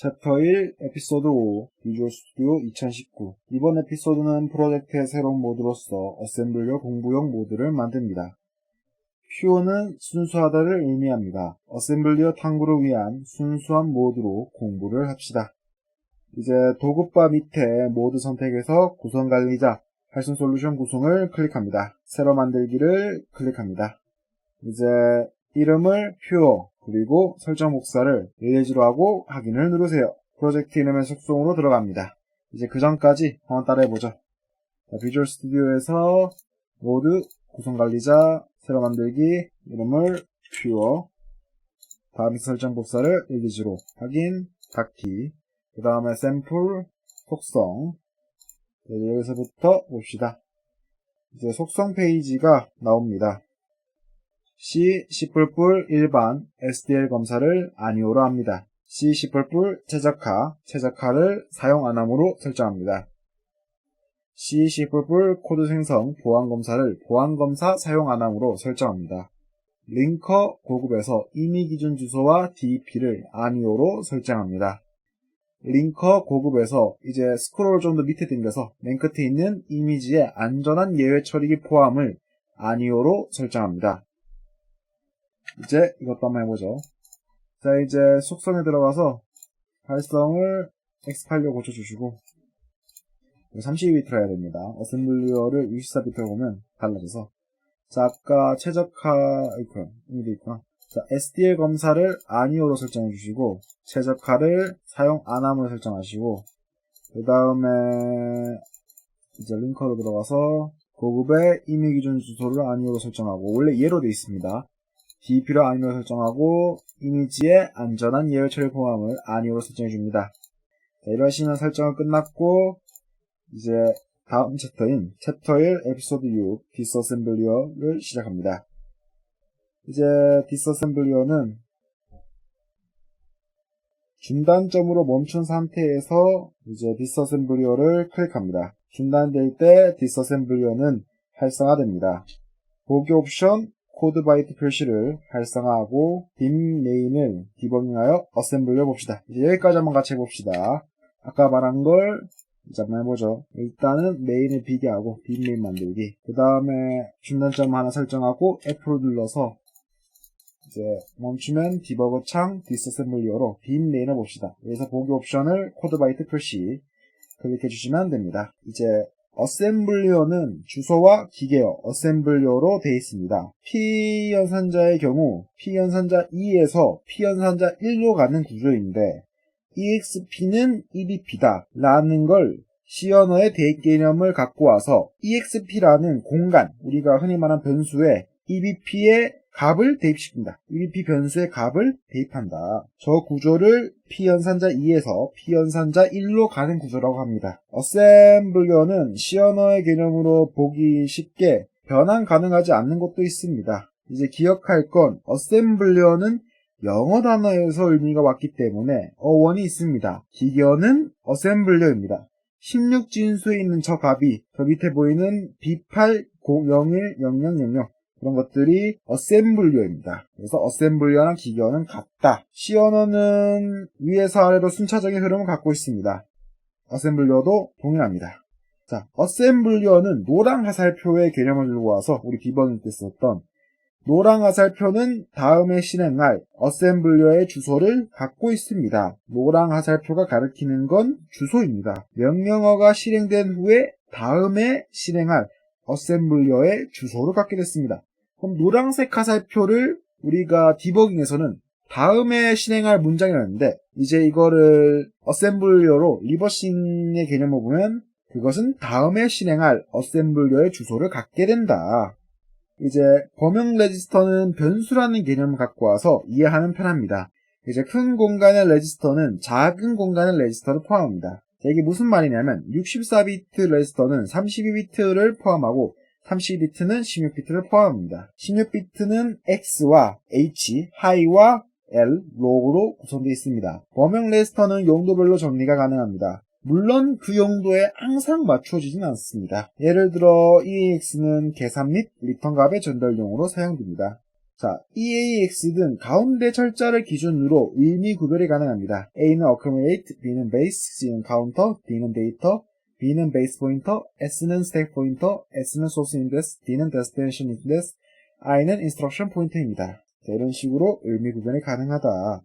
챕터 1, 에피소드 5, 비주얼 스튜디오 2019. 이번 에피소드는 프로젝트의 새로운 모드로서 어셈블리어 공부용 모드를 만듭니다. 퓨어는 순수하다를 의미합니다. 어셈블리어 탐구를 위한 순수한 모드로 공부를 합시다. 이제 도구바 밑에 모드 선택에서 구성관리자, 할슨 솔루션 구성을 클릭합니다. 새로 만들기를 클릭합니다. 이제 이름을 퓨어, 그리고 설정 복사를 릴리즈로 하고 확인을 누르세요. 프로젝트 이름의 속성으로 들어갑니다. 이제 그 전까지 한번 따라해보죠. 비주얼 스튜디오에서 모드, 구성관리자, 새로 만들기, 이름을 퓨어, 다음 설정 복사를 릴리즈로 확인, 닫기, 그 다음에 샘플, 속성, 여기서부터 봅시다. 이제 속성 페이지가 나옵니다. C, C++ 일반 SDL 검사를 아니오로 합니다. C, C++ 최적화를 사용 안함으로 설정합니다. C, C++ 코드 생성 보안검사를 보안검사 사용 안함으로 설정합니다. 링커 고급에서 임의 기준 주소와 DEP를 아니오로 설정합니다. 링커 고급에서 이제 스크롤 좀 더 밑에 당겨서 맨 끝에 있는 이미지의 안전한 예외 처리기 포함을 아니오로 설정합니다. 이제 이것도 한번 해보죠. 자, 이제 속성에 들어가서 발성을 X86 고쳐주시고 32비트로 해야 됩니다. 어셈블리어를 64비트로 보면 달라져서 자, 아까 최적화 이미도 있구나. 자, SDL 검사를 아니오로 설정해 주시고 최적화를 사용 안함으로 설정하시고 그 다음에 이제 링커로 들어가서 고급의 임의 기준 주소를 아니오로 설정하고 원래 예로 되어 있습니다. DEP를 아니오로 설정하고 이미지의 안전한 예외 처리 포함을 아니오로 설정해 줍니다. 자, 이러시면 설정은 끝났고 이제 다음 챕터인 챕터 1 에피소드 6 디스어셈블리어를 시작합니다. 이제 디스어셈블리어는 중단점으로 멈춘 상태에서 이제 디스어셈블리어를 클릭합니다. 중단될 때 디스어셈블리어는 활성화됩니다. 보기 옵션 코드 바이트 표시를 활성화하고 빔 메인을 디버깅하여 어셈블리어 봅시다. 이제 여기까지 한번 같이 해봅시다. 아까 말한 걸 이제 한번 해보죠. 일단은 메인을 비교하고 빔 메인 만들기. 그 다음에 중단점 하나 설정하고 F를 눌러서 이제 멈추면 디버거 창 디스어셈블리어로 빔 메인을 봅시다. 여기서 보기 옵션을 코드 바이트 표시 클릭해 주시면 됩니다. 이제 어셈블리어는 주소와 기계어 어셈블리어로 되어 있습니다. P 연산자의 경우 P 연산자 2에서 P 연산자 1로 가는 구조인데 EXP는 EBP다 라는 걸 C 언어의 대입 개념을 갖고 와서 EXP라는 공간, 우리가 흔히 말하는 변수에 EBP의 값을 대입시킨다. EBP 변수의 값을 대입한다. 저 구조를 P 연산자 2에서 P 연산자 1로 가는 구조라고 합니다. 어셈블리어는 C 언어의 개념으로 보기 쉽게 변환 가능하지 않는 것도 있습니다. 이제 기억할 건 어셈블리어는 영어 단어에서 의미가 왔기 때문에 어원이 있습니다. 기계어는 어셈블리어입니다. 16진수에 있는 저 값이 저 밑에 보이는 B8010000 그런 것들이 어셈블리어입니다. 그래서 어셈블리어랑 기계어는 같다. C 언어는 위에서 아래로 순차적인 흐름을 갖고 있습니다. 어셈블리어도 동일합니다. 자, 어셈블리어는 노랑 화살표의 개념을 들고 와서 우리 디버깅 때 썼던 노랑 화살표는 다음에 실행할 어셈블리어의 주소를 갖고 있습니다. 노랑 화살표가 가리키는 건 주소입니다. 명령어가 실행된 후에 다음에 실행할 어셈블리어의 주소를 갖게 됐습니다. 그럼 노란색 화살표를 우리가 디버깅에서는 다음에 실행할 문장이라는데 이제 이거를 어셈블리어로 리버싱의 개념을 보면 그것은 다음에 실행할 어셈블리어의 주소를 갖게 된다. 이제 범용 레지스터는 변수라는 개념을 갖고 와서 이해하면 편합니다. 이제 큰 공간의 레지스터는 작은 공간의 레지스터를 포함합니다. 이게 무슨 말이냐면 64비트 레지스터는 32비트를 포함하고 32비트는 16비트를 포함합니다. 16비트는 X와 H, 하이와 L, 로우로 구성되어 있습니다. 범용 레지스터는 용도별로 정리가 가능합니다. 물론 그 용도에 항상 맞춰지진 않습니다. 예를 들어 EAX는 계산 및 리턴 값의 전달용으로 사용됩니다. 자, EAX는 가운데 철자를 기준으로 의미 구별이 가능합니다. A는 accumulate, B는 base, C는 counter, D는 data, B는 base pointer, S는 stack pointer, S는 source index, D는 destination index, I는 instruction pointer입니다. 자, 이런 식으로 의미 구별이 가능하다.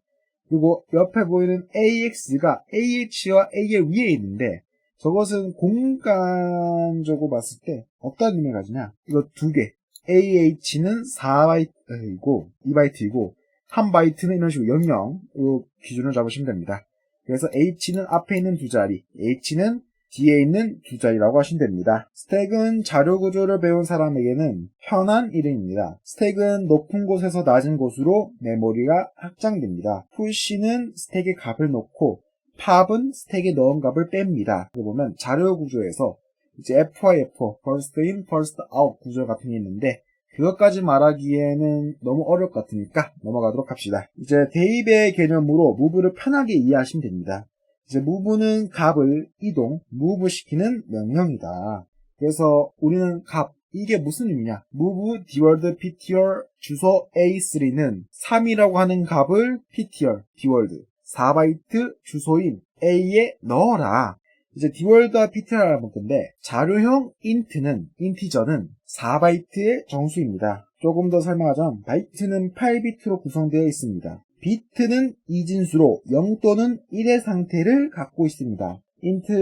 그리고 옆에 보이는 AX가 AH와 A의 위에 있는데 저것은 공간적으로 봤을 때 어떤 의미를 가지냐? 이거 두 개. AH는 4바이트이고 2바이트이고 1바이트는 이런 식으로 00으로 기준을 잡으시면 됩니다. 그래서 H는 앞에 있는 두 자리, H는 뒤에 있는 두 자리라고 하시면 됩니다. 스택은 자료 구조를 배운 사람에게는 편한 이름입니다. 스택은 높은 곳에서 낮은 곳으로 메모리가 확장됩니다. 푸시는 스택에 값을 넣고 팝은 스택에 넣은 값을 뺍니다. 그리고 보면 자료 구조에서 이제 F와 F, first in, first out 구조 같은 게 있는데 그것까지 말하기에는 너무 어려울 것 같으니까 넘어가도록 합시다. 이제 대입의 개념으로 move를 편하게 이해하시면 됩니다. 이제 move는 값을 이동, move 시키는 명령이다. 그래서 우리는 값, 이게 무슨 의미냐? move dword ptr 주소 A3는 3이라고 하는 값을 ptr, dword 4바이트 주소인 A에 넣어라. 이제 dword와 ptr를 알아볼 건데 자료형 int는 인티저는 4바이트의 정수입니다. 조금 더 설명하자면 바이트는 8비트로 구성되어 있습니다. 비트는 이진수로 0 또는 1의 상태를 갖고 있습니다. int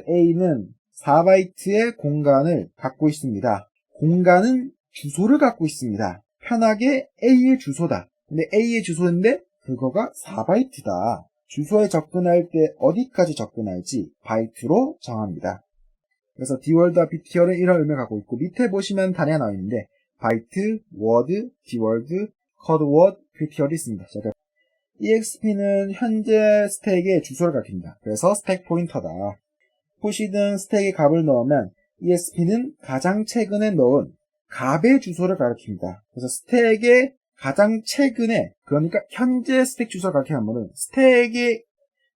a는 4바이트의 공간을 갖고 있습니다. 공간은 주소를 갖고 있습니다. 편하게 a의 주소다. 근데 a의 주소인데 그거가 4바이트다. 주소에 접근할 때 어디까지 접근할지 바이트로 정합니다. 그래서 dword와 ptr은 이런 의미를 갖고 있고 밑에 보시면 단위가 나와 있는데 바이트, word, dword, code word, ptr이 있습니다. EXP는 현재 스택의 주소를 가리킵니다. 그래서 스택 포인터다. 푸시든 스택에 값을 넣으면 EXP는 가장 최근에 넣은 값의 주소를 가리킵니다. 그래서 스택의 가장 최근에, 그러니까 현재 스택 주소를 가리키는 스택의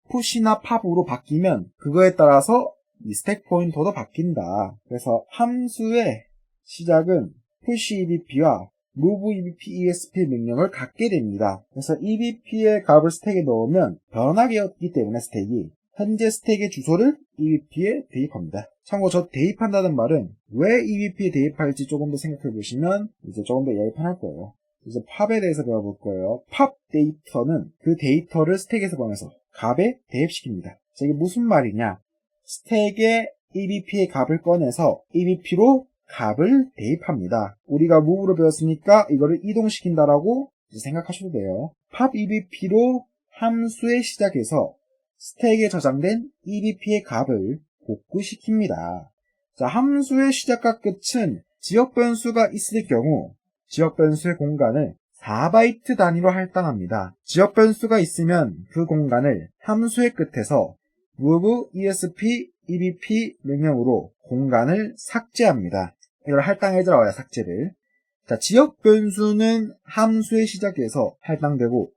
푸시나 팝으로 바뀌면 그거에 따라서 이 스택 포인터도 바뀐다. 그래서 함수의 시작은 push ebp와 move ebp exp 명령을 갖게 됩니다. 그래서 ebp의 값을 스택에 넣으면 변하게 없기 때문에 스택이 현재 스택의 주소를 ebp에 대입합니다. 참고 저 대입한다는 말은 왜 ebp에 대입할지 조금 더 생각해 보시면 이제 조금 더 이해가 편할 거예요. 이제 팝에 대해서 배워볼 거예요. 팝 데이터는 그 데이터를 스택에서 꺼내서 값에 대입시킵니다. 이게 무슨 말이냐? 스택에 ebp의 값을 꺼내서 ebp로 값을 대입합니다. 우리가 move로 배웠으니까 이거를 이동시킨다라고 생각하셔도 돼요. pop ebp로 함수의 시작에서 스택에 저장된 ebp의 값을 복구시킵니다. 자, 함수의 시작과 끝은 지역 변수가 있을 경우 지역 변수의 공간을 4바이트 단위로 할당합니다. 지역 변수가 있으면 그 공간을 함수의 끝에서 move esp ebp 명령으로 공간을 삭제합니다. 이걸 할당해줘야 삭제를. 자, 지역 변수는 함수의 시작에서 할당되고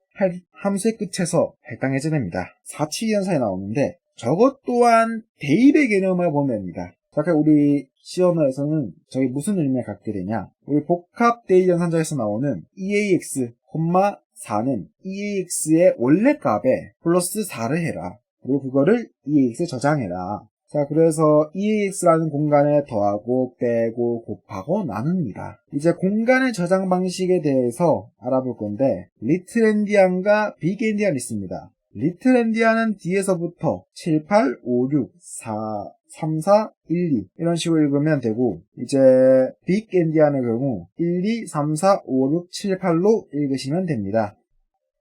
함수의 끝에서 할당해제됩니다. 4치기 연산이 나오는데 저것 또한 대입의 개념을 보면 됩니다. 자, 우리 시험에서는 저게 무슨 의미를 갖게 되냐? 우리 복합 대입 연산자에서 나오는 EAX, 4는 EAX의 원래 값에 플러스 4를 해라. 그리고 그거를 EAX에 저장해라. 자, 그래서 EAX라는 공간에 더하고 빼고 곱하고 나눕니다. 이제 공간의 저장 방식에 대해서 알아볼 건데 리틀 엔디안과 빅 엔디안이 있습니다. 리틀 엔디안은 뒤에서부터 7, 8, 5, 6, 4, 3, 4, 1, 2 이런 식으로 읽으면 되고 이제 빅 엔디안의 경우 1, 2, 3, 4, 5, 6, 7, 8로 읽으시면 됩니다.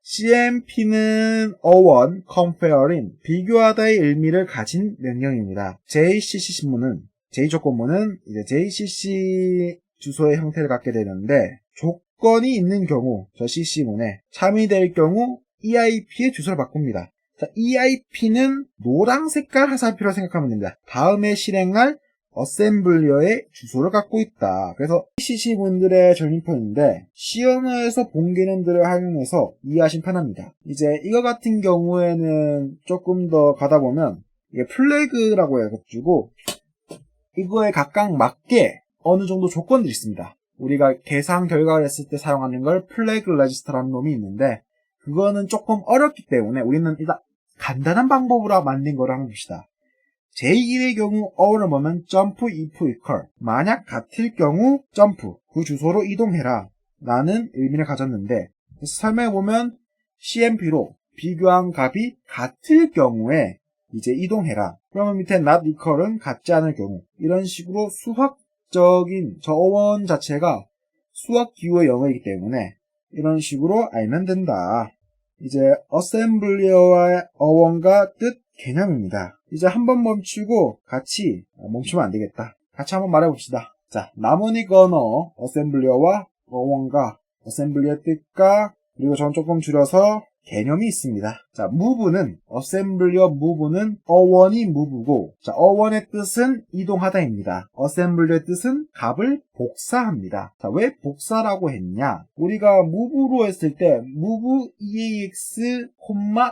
CMP는 어원, comparing, 비교하다의 의미를 가진 명령입니다. JCC 신문은, J조건문은 이제 JCC 주소의 형태를 갖게 되는데 조건이 있는 경우 저 CC문에 참여될 경우 EIP의 주소를 바꿉니다. 자, EIP는 노랑 색깔 화살표로 생각하면 됩니다. 다음에 실행할 어셈블리어의 주소를 갖고 있다. 그래서 CC분들의 전림포인데 시험에서 본 개념들을 활용해서 이해하시면 편합니다. 이제 이거 같은 경우에는 조금 더 가다 보면 이게 플래그라고 해가지고 이거에 각각 맞게 어느 정도 조건들이 있습니다. 우리가 계산 결과를 했을 때 사용하는 걸 플래그 레지스터라는 놈이 있는데 그거는 조금 어렵기 때문에 우리는 일단 간단한 방법으로 만든 거를 한번 봅시다. 제2의 경우 어를 보면 점프 if equal 만약 같을 경우 점프 그 주소로 이동해라 라는 의미를 가졌는데 설명해보면 CMP로 비교한 값이 같을 경우에 이제 이동해라. 그러면 밑에 not equal은 같지 않을 경우 이런 식으로 수학적인 저 어원 자체가 수학 기호의 영어이기 때문에 이런 식으로 알면 된다. 이제 어셈블리어와의 어원과 뜻 개념입니다. 이제 한번 멈추고 같이 멈추면 안 되겠다. 같이 한번 말해봅시다. 자, 나머닉 언어 어셈블리어와 어원과 어셈블리의 뜻과 그리고 전 조금 줄여서 개념이 있습니다. 자, move는 어셈블리어 move는 어원이 move고 자, 어원의 뜻은 이동하다입니다. 어셈블리의 뜻은 값을 복사합니다. 자, 왜 복사라고 했냐? 우리가 move로 했을 때 move eax,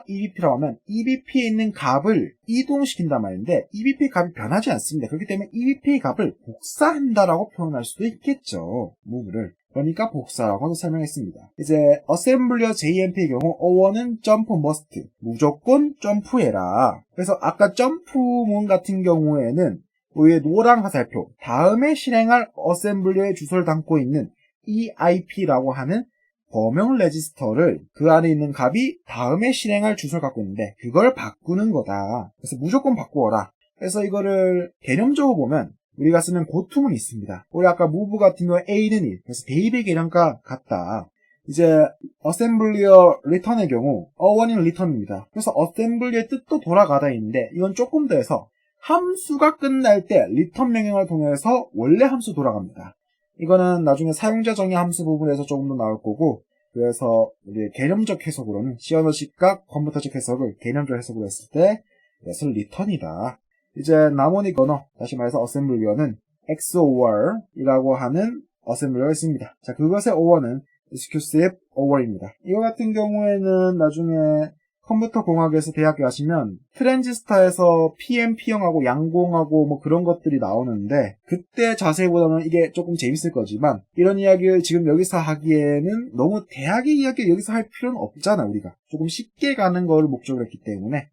ebp라고 하면 ebp에 있는 값을 이동시킨단 말인데 ebp 값이 변하지 않습니다. 그렇기 때문에 ebp 값을 복사한다라고 표현할 수도 있겠죠. move를. 그러니까 복사라고 설명했습니다. 이제 어셈블리어 JMP의 경우 어원은 점프 머스트 무조건 점프해라. 그래서 아까 점프문 같은 경우에는 위에 노랑 화살표 다음에 실행할 어셈블리어의 주소를 담고 있는 EIP라고 하는 범용 레지스터를 그 안에 있는 값이 다음에 실행할 주소를 갖고 있는데 그걸 바꾸는 거다. 그래서 무조건 바꾸어라. 그래서 이거를 개념적으로 보면 우리가 쓰는 고투문이 있습니다. 우리 아까 move 같은 경우에 A는 1, 그래서 대입의 개념과 같다. 이제 어셈블리어 return의 경우 어원인 return입니다. 그래서 어셈블리의 뜻도 돌아가다 있는데 이건 조금 더 해서 함수가 끝날 때 return 명령을 통해서 원래 함수 돌아갑니다. 이거는 나중에 사용자 정의 함수 부분에서 조금 더 나올 거고 그래서 우리 개념적 해석으로는 시언어식과 컴퓨터적 해석을 개념적 해석으로 했을 때 이것은 return이다. 이제 나머닉 언어, 다시 말해서 어셈블리어는 XOR이라고 하는 어셈블리어가 있습니다. 자, 그것의 OR는 Exclusive OR입니다. 이거 같은 경우에는 나중에 컴퓨터 공학에서 대학교 가시면 트랜지스터에서 PMP형하고 양공하고 뭐 그런 것들이 나오는데 그때 자세히 보다는 이게 조금 재밌을 거지만 이런 이야기를 지금 여기서 하기에는 너무 대학의 이야기를 여기서 할 필요는 없잖아 우리가. 조금 쉽게 가는 걸 목적으로 했기 때문에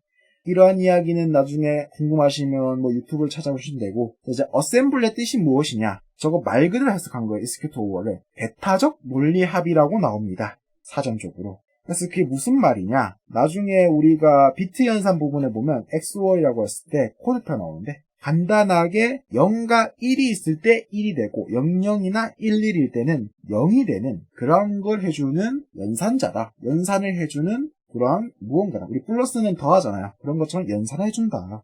이러한 이야기는 나중에 궁금하시면 뭐 유튜브를 찾아보시면 되고 이제 어셈블리의 뜻이 무엇이냐 저거 말 그대로 해석한 거예요. execute over를 배타적 논리 합의라고 나옵니다. 사전적으로. 그래서 그게 무슨 말이냐 나중에 우리가 비트 연산 부분에 보면 XOR이라고 했을 때 코드표가 나오는데 간단하게 0과 1이 있을 때 1이 되고 00이나 11일 때는 0이 되는 그런 걸 해주는 연산자다. 연산을 해주는 그러한 무언가다. 우리 플러스는 더하잖아요. 그런 것처럼 연산해준다.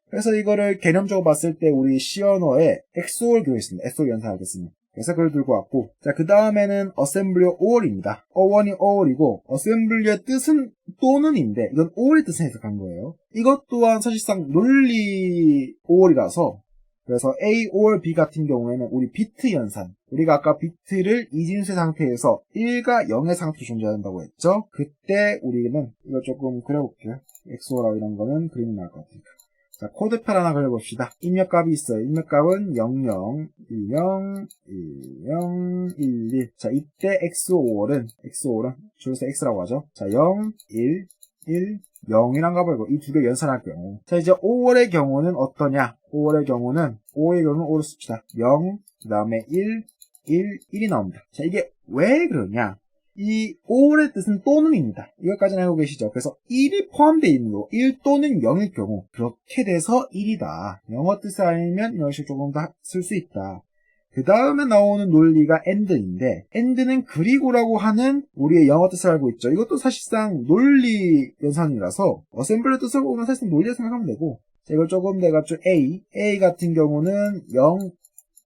그래서 이거를 개념적으로 봤을 때 우리 시언어에 XOR 교했습니다. XOR 연산하겠습니다. 그래서 그걸 들고 왔고 자, 그 다음에는 어셈블리어 OR입니다. 어원이 OR이고 어셈블리어의 뜻은 또는인데 이건 OR의 뜻을 해석한 거예요. 이것 또한 사실상 논리 OR이라서 그래서 A or B 같은 경우에는 우리 비트 연산 우리가 아까 비트를 이진수의 상태에서 1과 0의 상태로 존재한다고 했죠. 그때 우리는 이거 조금 그려볼게요. XOR이나 이런 거는 그림이 나올 것 같으니까. 자, 코드표 하나 그려봅시다. 입력값이 있어요. 입력값은 00, 10, 10, 11. 자, 이때 XOR은 줄여서 X라고 하죠. 자, 0, 1, 1, 0이란 값을 이 두 개 연산할 경우. 자, 이제 5월의 경우는 어떠냐? 5월의 경우는 5를 씁시다. 0, 그 다음에 1, 1이 나옵니다. 자, 이게 왜 그러냐? 이 5월의 뜻은 또는입니다. 이것까지는 알고 계시죠? 그래서 1이 포함되어 있는 거, 1 또는 0일 경우 그렇게 돼서 1이다. 영어 뜻을 알면 이런 식으로 조금 더 쓸 수 있다. 그 다음에 나오는 논리가 and인데 and는 그리고라고 하는 우리의 영어 뜻을 알고 있죠. 이것도 사실상 논리 연산이라서 어셈블리 뜻을 보면 사실상 논리를 생각하면 되고 자, 이걸 조금 내가 A 같은 경우는 0,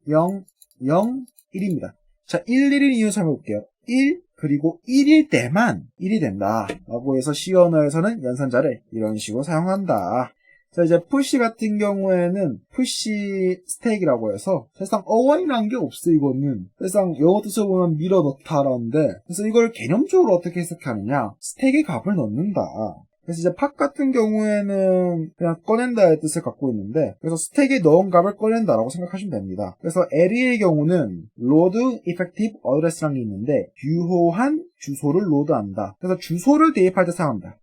0, 0, 1입니다. 자, 1, 1인 이유 설명해볼게요. 1 그리고 1일 때만 1이 된다 라고 해서 C 언어에서는 연산자를 이런 식으로 사용한다. 자, 이제 푸시 같은 경우에는 푸시 스택이라고 해서 사실상 어원이라는 게 없어. 이거는 사실상 영어 뜻을 보면 밀어 넣다라는데 그래서 이걸 개념적으로 어떻게 해석하느냐 스택에 값을 넣는다. 그래서 이제 팝 같은 경우에는 그냥 꺼낸다의 뜻을 갖고 있는데, 그래서 스택에 넣은 값을 꺼낸다라고 생각하시면 됩니다. 그래서 LE의 경우는 load effective address라는 게 있는데, 유효한 주소를 로드한다. 그래서 주소를 대입할 때 사용합니다.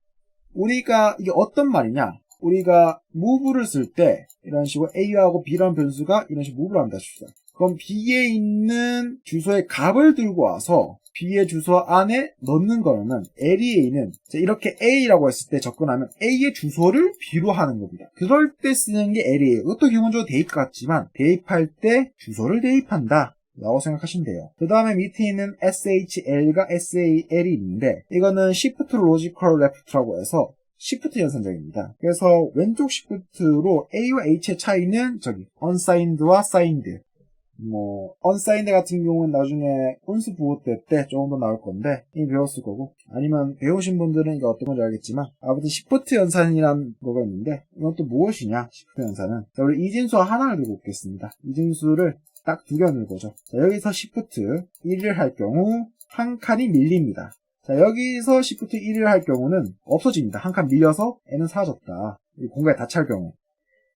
우리가 이게 어떤 말이냐? 우리가 move를 쓸 때 이런 식으로 A하고 B라는 변수가 이런 식으로 move를 한다 칩시다. 그럼 B에 있는 주소의 값을 들고 와서 B의 주소 안에 넣는 거는 LEA는 이렇게 A라고 했을 때 접근하면 A의 주소를 B로 하는 겁니다. 그럴 때 쓰는 게 LEA. 이것도 기본적으로 대입 같지만 대입할 때 주소를 대입한다 라고 생각하시면 돼요. 그 다음에 밑에 있는 SHL과 SAL이 있는데, 이거는 Shift Logical Left라고 해서 Shift 연산적입니다. 그래서 왼쪽 Shift로 A와 H의 차이는 저기 unsigned와 signed, unsigned 같은 경우는 나중에 운수 부호 때 조금 더 나올 건데 이미 배웠을 거고, 아니면 배우신 분들은 이거 어떤 건지 알겠지만, 아무튼 Shift 연산이라는 거가 있는데, 이건 또 무엇이냐? Shift 연산은, 자, 우리 이진수와 하나를 들고 있겠습니다. 이진수를 딱 두 개를 거죠. 자, 여기서 Shift 1을 할 경우 한 칸이 밀립니다. 자, 여기서 Shift 1을 할 경우는 없어집니다. 한 칸 밀려서 N은 사라졌다. 공간이 다 찰 경우.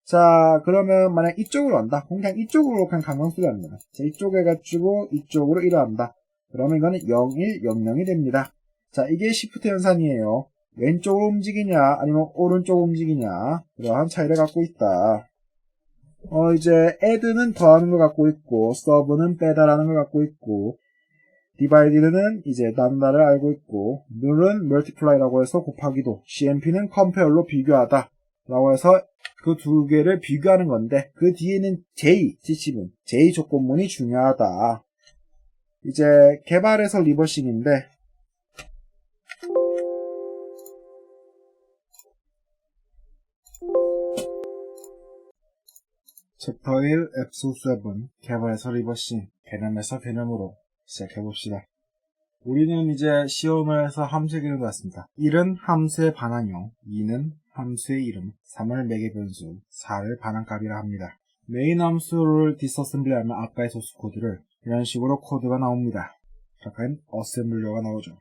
자, 그러면 만약 이쪽으로 한다. 그냥 이쪽으로 그냥 강강수를 하는 거다. 자, 이쪽에 가지고 이쪽으로 1을 한다. 그러면 이거는 0, 1, 0, 0이 됩니다. 자, 이게 Shift 연산이에요. 왼쪽으로 움직이냐 아니면 오른쪽으로 움직이냐, 그러한 차이를 갖고 있다. 이제 add는 더하는 걸 갖고 있고, sub는 빼다라는 걸 갖고 있고, divide는 이제 나눈다를 알고 있고, nul은 multiply라고 해서 곱하기도, cmp는 compare로 비교하다 라고 해서 그 두 개를 비교하는 건데, 그 뒤에는 J 조건문이 중요하다. 이제 개발에서 리버싱인데, 챕터 1 에피소드 7 개발에서 리버싱, 개념에서 개념으로 시작해봅시다. 우리는 이제 시험에서 함수의 개념을 봤습니다. 1은 함수의 반환형, 2는 함수의 이름, 3을 매개 변수, 4를 반환값이라 합니다. 메인 함수를 디스어셈블리하면 아까의 소스 코드를 이런 식으로 코드가 나옵니다. 잠깐 어셈블리어가 나오죠.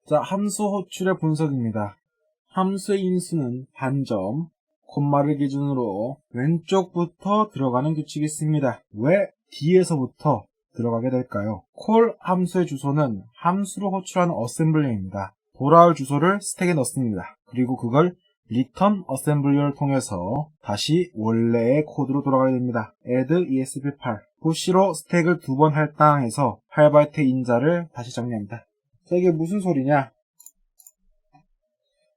자, 함수 호출의 분석입니다. 함수의 인수는 반점, 콤마를 기준으로 왼쪽부터 들어가는 규칙이 있습니다. 왜 뒤에서부터 들어가게 될까요? 콜 함수의 주소는 함수로 호출하는 어셈블리입니다. 돌아올 주소를 스택에 넣습니다. 그리고 그걸 return 어셈블리를 통해서 다시 원래의 코드로 돌아가야 됩니다. add esp8 푸시로 스택을 두 번 할당해서 8바이트 인자를 다시 정리합니다. 자, 이게 무슨 소리냐?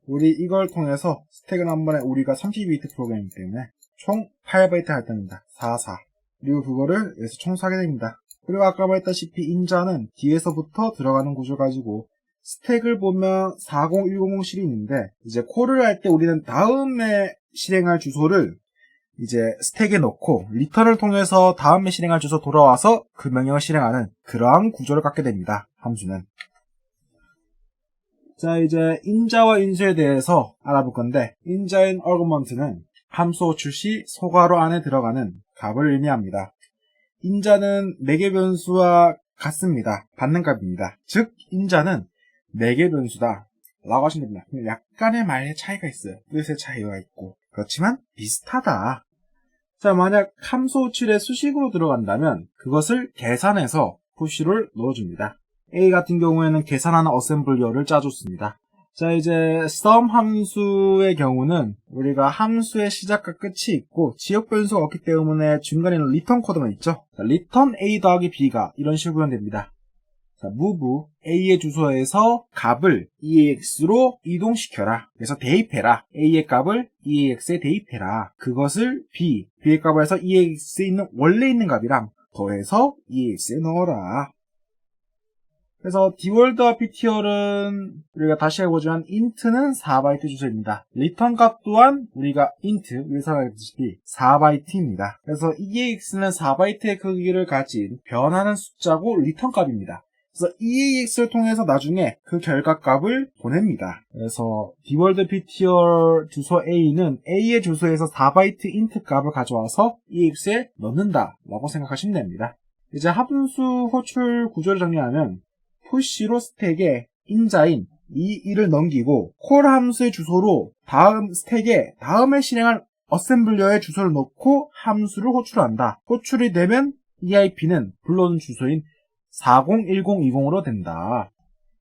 우리 이걸 통해서 스택을 한 번에, 우리가 32비트 프로그램이기 때문에 총 8바이트 할당입니다. 44. 그리고 그거를 여기서 청소하게 됩니다. 그리고 아까 말했다시피 인자는 뒤에서부터 들어가는 구조 가지고, 스택을 보면 40100실이 있는데, 이제 콜을 할 때 우리는 다음에 실행할 주소를 이제 스택에 넣고 리턴을 통해서 다음에 실행할 주소 돌아와서 그 명령을 실행하는 그러한 구조를 갖게 됩니다. 함수는. 자, 이제 인자와 인수에 대해서 알아볼 건데, 인자인 argument는 함수 호출 시 소괄호 안에 들어가는 값을 의미합니다. 인자는 매개 변수와 같습니다. 받는 값입니다. 즉 인자는 매개 변수다 라고 하시면 됩니다. 약간의 말의 차이가 있어요. 뜻의 차이가 있고, 그렇지만 비슷하다. 자, 만약 함수 호출에 수식으로 들어간다면 그것을 계산해서 푸시를 넣어줍니다. A 같은 경우에는 계산하는 어셈블리어를 짜줬습니다. 자, 이제 sum 함수의 경우는 우리가 함수의 시작과 끝이 있고 지역 변수가 없기 때문에 중간에는 return 코드만 있죠. 자, return A 더하기 B가 이런 식으로 구현됩니다. 자, move A의 주소에서 값을 EAX로 이동시켜라. 그래서 대입해라. A의 값을 EAX에 대입해라. 그것을 B의 값을 해서 EAX에 있는 원래 있는 값이랑 더해서 EAX에 넣어라. 그래서 dworld와 ptr은 우리가 다시 해보지만 int는 4바이트 주소입니다. return 값 또한 우리가 int, 위에서 말했듯이 4바이트입니다. 그래서 EAX는 4바이트의 크기를 가진 변하는 숫자고 return 값입니다. 그래서 EAX를 통해서 나중에 그 결과값을 보냅니다. 그래서 dworld ptr 주소 A는 A의 주소에서 4바이트 int 값을 가져와서 EAX에 넣는다 라고 생각하시면 됩니다. 이제 함수 호출 구조를 정리하면 푸시로 스택에 인자인 이 1을 넘기고 콜 함수의 주소로 다음 스택에 다음에 실행할 어셈블리어의 주소를 넣고 함수를 호출한다. 호출이 되면 EIP는 불러온 주소인 401020으로 된다.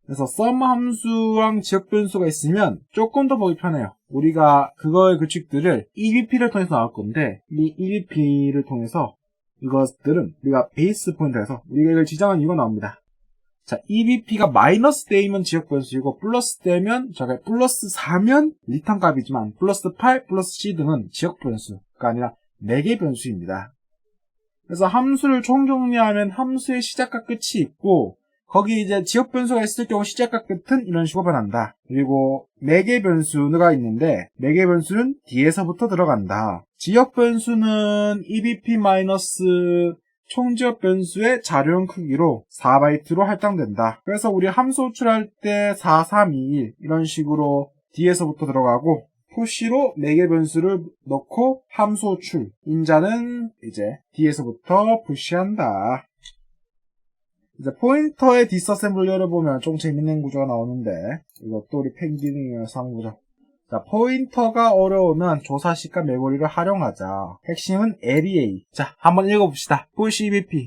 그래서 sum 함수랑 지역 변수가 있으면 조금 더 보기 편해요. 우리가 그거의 규칙들을 EBP를 통해서 나올 건데 이 EBP를 통해서 이것들은 우리가 베이스 포인트에서 우리가 이걸 지정한 이유가 나옵니다. 자, EBP가 마이너스 되면 지역 변수이고 플러스 되면 플러스 4면 리턴 값이지만 플러스 8, 플러스 C 등은 지역 변수가 아니라 4개 변수입니다. 그래서 함수를 총정리하면 함수의 시작과 끝이 있고 거기 이제 지역 변수가 있을 경우 시작과 끝은 이런 식으로 변한다. 그리고 4개 변수가 있는데 4개 변수는 뒤에서부터 들어간다. 지역 변수는 EBP- 총지역 변수의 자료형 크기로 4바이트로 할당된다. 그래서 우리 함수 호출할 때 4, 3, 2, 1 이런 식으로 뒤에서부터 들어가고 푸시로 4개 변수를 넣고 함수 호출 인자는 이제 뒤에서부터 푸시한다. 이제 포인터의 디스어셈블리어를 보면 좀 재밌는 구조가 나오는데 이것도 우리 펭귄이어서 한 구조. 자, 포인터가 어려우면 조사식과 메모리를 활용하자. 핵심은 LEA. 자, 한번 읽어봅시다. push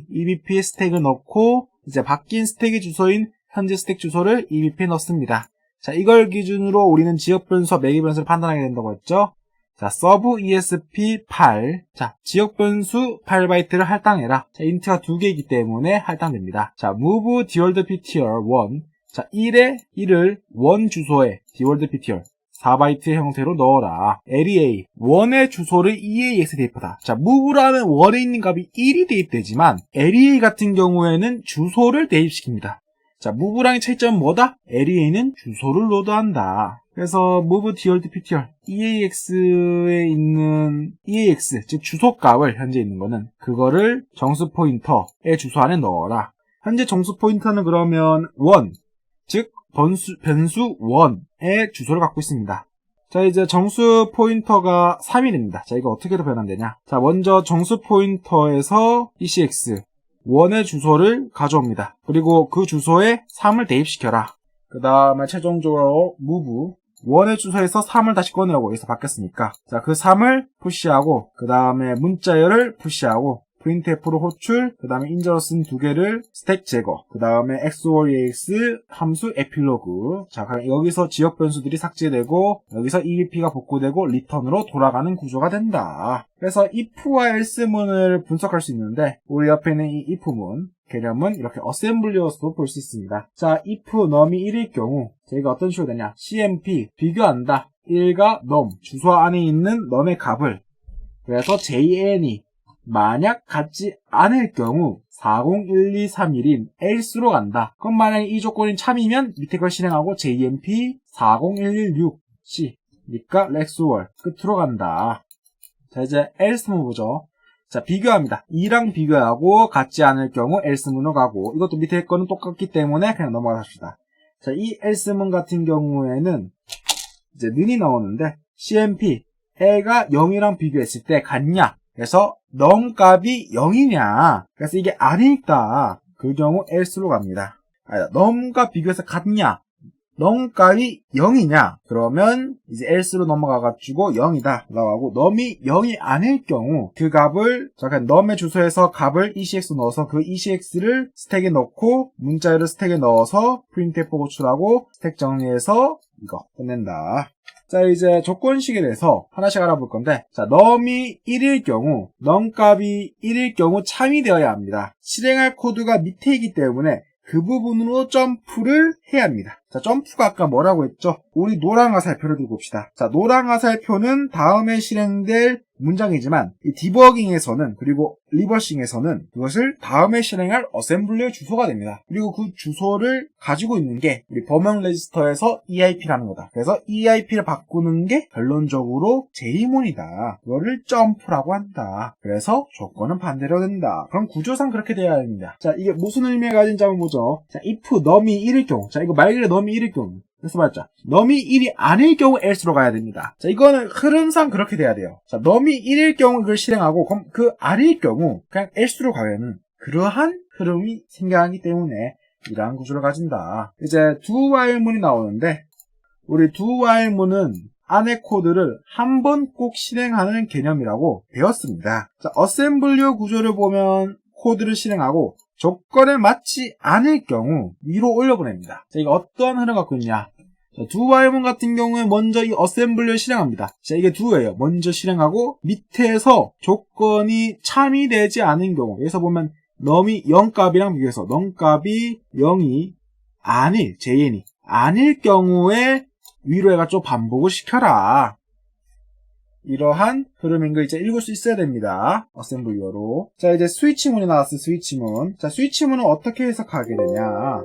EBP 스택을 넣고 이제 바뀐 스택의 주소인 현재 스택 주소를 EBP에 넣습니다. 자, 이걸 기준으로 우리는 지역 변수와 매개 변수를 판단하게 된다고 했죠. 자, sub ESP 8. 자, 지역 변수 8바이트를 할당해라. 자, 인트가 2개이기 때문에 할당됩니다. 자, move dword ptr 1. 자, 1을 1 주소에 dword ptr 4바이트의 형태로 넣어라. LEA 1의 주소를 EAX에 대입하다. 자, move라면 1에 있는 값이 1이 대입되지만 LEA 같은 경우에는 주소를 대입시킵니다. 자, move랑의 차이점은 뭐다? LEA는 주소를 로드한다. 그래서 move dword ptr EAX에 있는 EAX 즉 주소값을 현재 있는 거는 그거를 정수 포인터의 주소 안에 넣어라. 현재 정수 포인터는 그러면 1 즉 변수 1의 주소를 갖고 있습니다. 자, 이제 정수 포인터가 3이 됩니다. 자, 이거 어떻게 변환되냐? 자, 먼저 정수 포인터에서 ECX 1의 주소를 가져옵니다. 그리고 그 주소에 3을 대입시켜라. 그 다음에 최종적으로 move 1의 주소에서 3을 다시 꺼내라고 여기서 바뀌었으니까 자, 그 3을 푸시하고 그 다음에 문자열을 푸시하고 printf로 호출, 그 다음에 인저로 쓴 2개를 스택 제거, 그 다음에 XOR EAX 함수 에필로그. 자, 여기서 지역 변수들이 삭제되고 여기서 EBP가 복구되고 리턴으로 돌아가는 구조가 된다. 그래서 if와 else문을 분석할 수 있는데 우리 옆에 있는 이 if문 개념은 이렇게 어셈블리어서도 볼 수 있습니다. 자, if num이 1일 경우 저희가 어떤 식으로 되냐? CMP 비교한다. 1과 num 주소 안에 있는 num의 값을 그래서 JN이 만약 같지 않을 경우 401231인 else로 간다. 그럼 만약에 이 조건이 참이면 밑에 걸 실행하고 JMP 40116C 니까 렉스월 끝으로 간다. 자, 이제 else문 보죠. 자, 비교합니다. 2랑 비교하고 같지 않을 경우 else문으로 가고 이것도 밑에 거는 똑같기 때문에 그냥 넘어가십시다. 자, 이 else문 같은 경우에는 이제 는이 나오는데 CMP 애가 0이랑 비교했을 때 같냐? 그래서 num 값이 0이냐? 그래서 이게 아니니까 그 경우 else로 갑니다. num과 비교해서 같냐? num 값이 0이냐? 그러면 이제 else로 넘어가가지고 0이다 라고 하고 num이 0이 아닐 경우 그 값을 잠깐 num의 주소에서 값을 ECX 넣어서 그 ECX를 스택에 넣고 문자열을 스택에 넣어서 printf 호출하고 스택 정리해서 이거 끝낸다. 자, 이제 조건식에 대해서 하나씩 알아볼 건데, 자, num이 1일 경우, num 값이 1일 경우 참이 되어야 합니다. 실행할 코드가 밑에 있기 때문에 그 부분으로 점프를 해야 합니다. 자, 점프가 아까 뭐라고 했죠? 우리 노랑 화살표를 두고 봅시다. 자, 노랑 화살표는 다음에 실행될 문장이지만 이 디버깅에서는 그리고 리버싱에서는 그것을 다음에 실행할 어셈블리의 주소가 됩니다. 그리고 그 주소를 가지고 있는 게 우리 범용 레지스터에서 EIP라는 거다. 그래서 EIP를 바꾸는 게 결론적으로 제이문이다. 그거를 점프라고 한다. 그래서 조건은 반대로 된다. 그럼 구조상 그렇게 돼야 합니다. 자, 이게 무슨 의미가 가진지 한번 보죠. 자, if num이 1일 경우. 자, 이거 말 그대로 num이 1일 경우. 그래서 말자 num이 1이 아닐 경우 else로 가야 됩니다. 자, 이거는 흐름상 그렇게 돼야 돼요. 자, num이 1일 경우 이걸 실행하고 그럼 그 아닐 경우 그냥 else로 가면은 그러한 흐름이 생겨나기 때문에 이러한 구조를 가진다. 이제 do while문이 나오는데 우리 do while문은 안의 코드를 한 번 꼭 실행하는 개념이라고 배웠습니다. 자, 어셈블리어 구조를 보면 코드를 실행하고 조건에 맞지 않을 경우 위로 올려보냅니다. 자, 이거 어떠한 흐름 갖고 있냐? 자, do while문 같은 경우에 먼저 이 어셈블리어를 실행합니다. 자, 이게 do예요. 먼저 실행하고 밑에서 조건이 참이되지 않은 경우, 여기서 보면 num이 0값이랑 비교해서 num 값이 0이 아닐, JN이 아닐 경우에 위로 해가지고 반복을 시켜라. 이러한 흐름인 거 이제 읽을 수 있어야 됩니다. 어셈블리어로. 자, 이제 스위치문이 나왔어요. 스위치문. 자, 스위치문은 어떻게 해석하게 되냐?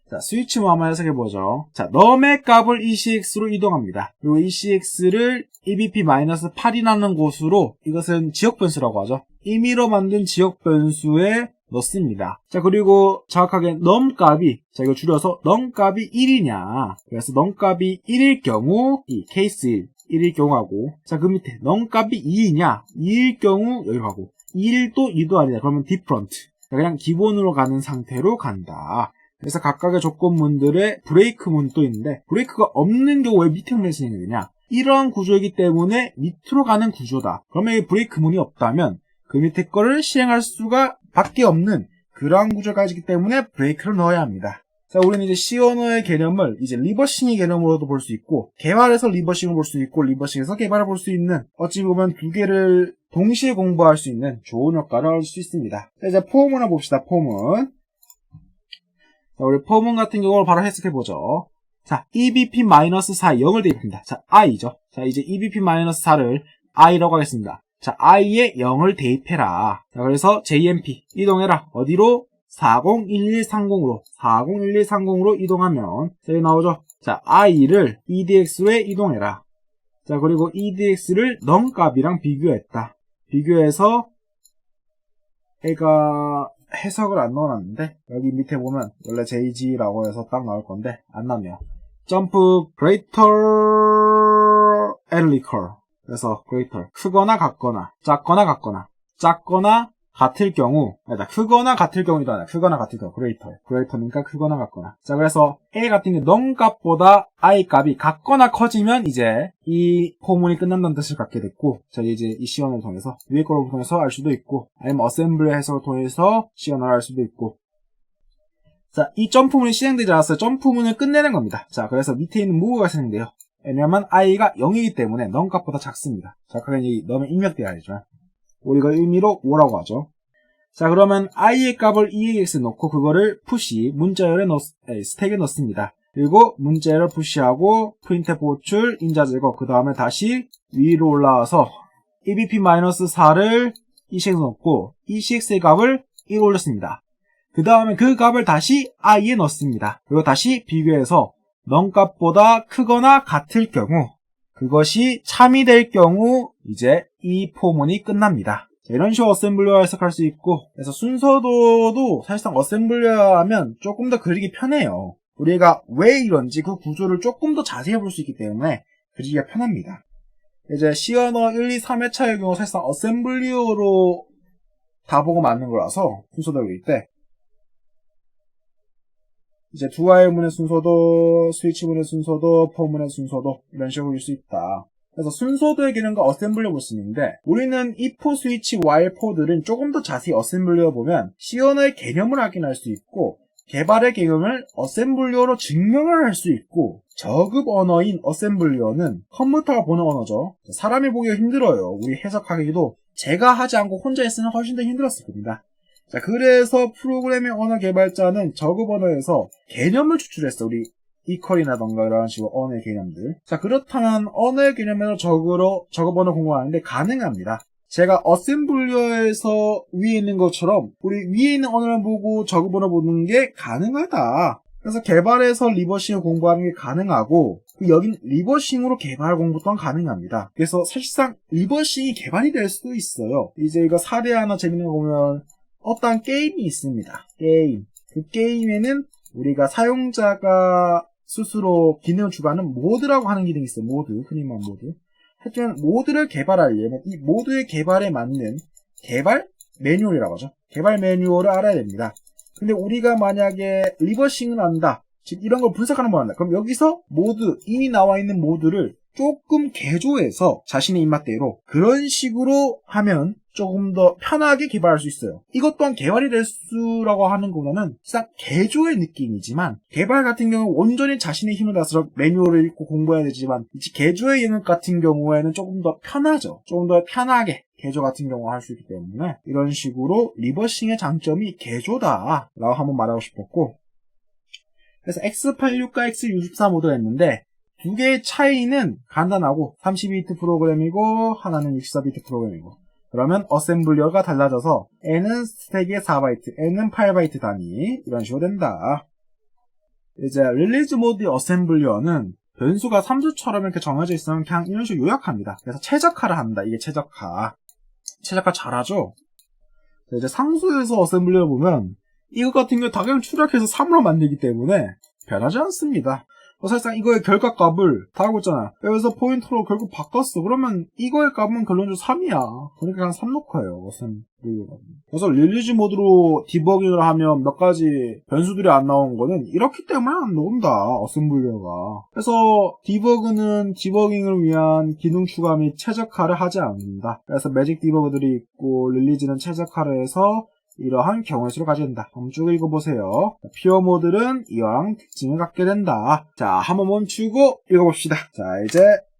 자, 스위치문 한번 해석해보죠. 자, num의 값을 ECX로 이동합니다. 그리고 ECX를 EBP-8이라는 곳으로, 이것은 지역변수라고 하죠. 임의로 만든 지역변수에 넣습니다. 자, 그리고 정확하게 num 값이, 자, 이거 줄여서 num 값이 1이냐. 그래서 num 값이 1일 경우, 이 케이스 1일 경우하고, 자, 그 밑에 num 값이 2이냐. 2일 경우, 여기 가고, 1도 2도 아니다. 그러면 different. 그냥 기본으로 가는 상태로 간다. 그래서 각각의 조건문들의 브레이크문도 있는데, 브레이크가 없는 경우 왜 밑에 문을 진행이 되냐? 이러한 구조이기 때문에 밑으로 가는 구조다. 그러면 이 브레이크문이 없다면, 그 밑에 거를 실행할 수가 밖에 없는 그러한 구조가 있기 때문에 브레이크를 넣어야 합니다. 자, 우리는 이제 C 언어의 개념을 이제 리버싱의 개념으로도 볼 수 있고, 개발에서 리버싱을 볼 수 있고, 리버싱에서 개발을 볼 수 있는, 어찌 보면 두 개를 동시에 공부할 수 있는 좋은 효과를 얻을 수 있습니다. 자, 이제 포문을 봅시다. 포문. 자, 우리 포문 같은 경우를 바로 해석해보죠. 자, EBP-4, 0을 대입합니다. 자, i죠. 자, 이제 EBP-4를 i라고 하겠습니다. 자, i에 0을 대입해라. 자, 그래서 JMP 이동해라. 어디로? 401130으로 401130으로 이동하면 자, 여기 나오죠. 자, i를 EDX로에 이동해라. 자, 그리고 EDX를 num 값이랑 비교했다. 비교해서 얘가 해석을 안 넣어놨는데 여기 밑에 보면 원래 JG라고 해서 딱 나올 건데 안 나오네요. 점프 greater and equal. 그래서 greater 크거나 같거나 작거나 같거나 작거나 같을 경우 아니다 크거나 같을 경우도 아니라 크거나 같을 경우 greater니까 크거나 같거나. 자, 그래서 a 같은 게 num 값보다 i 값이 같거나 커지면 이제 이 포문이 끝난다는 뜻을 갖게 됐고, 자, 이제 이 시연을 통해서 위에 거를 통해서 알 수도 있고 아니면 어셈블리 해석을 통해서 시연을 알 수도 있고. 자, 이 점프문이 실행되지 않았어요. 점프문을 끝내는 겁니다. 자, 그래서 밑에 있는 move가 실행돼요. 왜냐면 i가 0이기 때문에 num 값보다 작습니다. 정확하게 이 num이 입력되어야 하지만 우리가 의미로 5라고 하죠. 자, 그러면 i의 값을 EAX에 넣고 그거를 푸시 문자열에 스택에 넣습니다. 그리고 문자열을 푸시하고 프린트F 호출 인자 제거, 그 다음에 다시 위로 올라와서 EBP-4를 ECX에 넣고 ECX의 값을 1 올렸습니다. 그 다음에 그 값을 다시 i에 넣습니다. 그리고 다시 비교해서 num 값보다 크거나 같을 경우, 그것이 참이 될 경우 이제 이 포문이 끝납니다. 자, 이런 식으로 어셈블리어 해석할 수 있고, 그래서 순서도도 사실상 어셈블리어 하면 조금 더 그리기 편해요. 우리가 왜 이런지 그 구조를 조금 더 자세히 볼 수 있기 때문에 그리기가 편합니다. 이제 C 언어 1, 2, 3회차의 경우 사실상 어셈블리어로 다 보고 맞는 거라서 순서도 그릴 때 이제 do while문의 순서도, 스위치문의 순서도, 포문의 순서도 이런 식으로 볼 수 있다. 그래서 순서도의 기능과 어셈블리어 볼 수 있는데 우리는 if, switch, while, for들은 조금 더 자세히 어셈블리어 보면 C 언어의 개념을 확인할 수 있고 개발의 개념을 어셈블리어로 증명을 할 수 있고 저급 언어인 어셈블리어는 컴퓨터가 보는 언어죠. 사람이 보기가 힘들어요. 우리 해석하기도 제가 하지 않고 혼자 했으면 훨씬 더 힘들었을 겁니다. 자, 그래서 프로그래밍 언어 개발자는 저급 언어에서 개념을 추출했어. 우리 equal이라던가 이런 식으로 언어의 개념들. 자, 그렇다면 언어의 개념에서 저급 언어 공부하는데 가능합니다. 제가 어셈블리어에서 위에 있는 것처럼 우리 위에 있는 언어를 보고 저급 언어 보는 게 가능하다. 그래서 개발에서 리버싱을 공부하는 게 가능하고 여긴 리버싱으로 개발 공부 또한 가능합니다. 그래서 사실상 리버싱이 개발이 될 수도 있어요. 이제 이거 사례 하나 재밌는 거 보면 어떤 게임이 있습니다. 게임. 그 게임에는 우리가 사용자가 스스로 기능을 추가하는 모드라고 하는 기능이 있어요. 모드. 흔히 말하는 모드. 하여튼 모드를 개발하려면 이 모드의 개발에 맞는 개발 매뉴얼이라고 하죠. 개발 매뉴얼을 알아야 됩니다. 근데 우리가 만약에 리버싱을 한다. 즉 이런 걸 분석하는 걸 한다. 그럼 여기서 모드, 이미 나와 있는 모드를 조금 개조해서 자신의 입맛대로 그런 식으로 하면 조금 더 편하게 개발할 수 있어요. 이것 또한 개발이 될 수라고 하는 것보다는 사실 개조의 느낌이지만 개발 같은 경우는 온전히 자신의 힘을 다해서 매뉴얼을 읽고 공부해야 되지만 개조의 영역 같은 경우에는 조금 더 편하죠. 조금 더 편하게 개조 같은 경우 할 수 있기 때문에 이런 식으로 리버싱의 장점이 개조다 라고 한번 말하고 싶었고, 그래서 X86과 X64 모드가 있는데 두 개의 차이는 간단하고 32비트 프로그램이고 하나는 64비트 프로그램이고, 그러면 어셈블리어가 달라져서 N은 스택에 4바이트, N은 8바이트 단위 이런 식으로 된다. 이제 릴리즈 모드 어셈블리어는 변수가 3수처럼 이렇게 정해져 있으면 그냥 이런 식으로 요약합니다. 그래서 최적화를 한다. 이게 최적화 잘하죠? 이제 상수에서 어셈블리어를 보면 이거 같은 경우 당연히 추락해서 3으로 만들기 때문에 변하지 않습니다. 사실상 이거의 결과값을 다 알고 있잖아. 여기서 포인터로 결국 바꿨어. 그러면 이거의 값은 결론적으로 3이야. 그러니까 그냥 3 놓고 해요. 그래서 릴리즈 모드로 디버깅을 하면 몇 가지 변수들이 안 나오는 거는 이렇기 때문에 안 나온다. 어셈블리어가. 그래서 디버그는 디버깅을 위한 기능 추가 및 최적화를 하지 않는다. 그래서 매직 디버그들이 있고 릴리즈는 최적화를 해서 이러한 경우의 수를 가진다. 한번 쭉 읽어보세요. 퓨어 모드는 이왕 특징을 갖게 된다. 자, 한번 멈추고 읽어봅시다. 자, 이제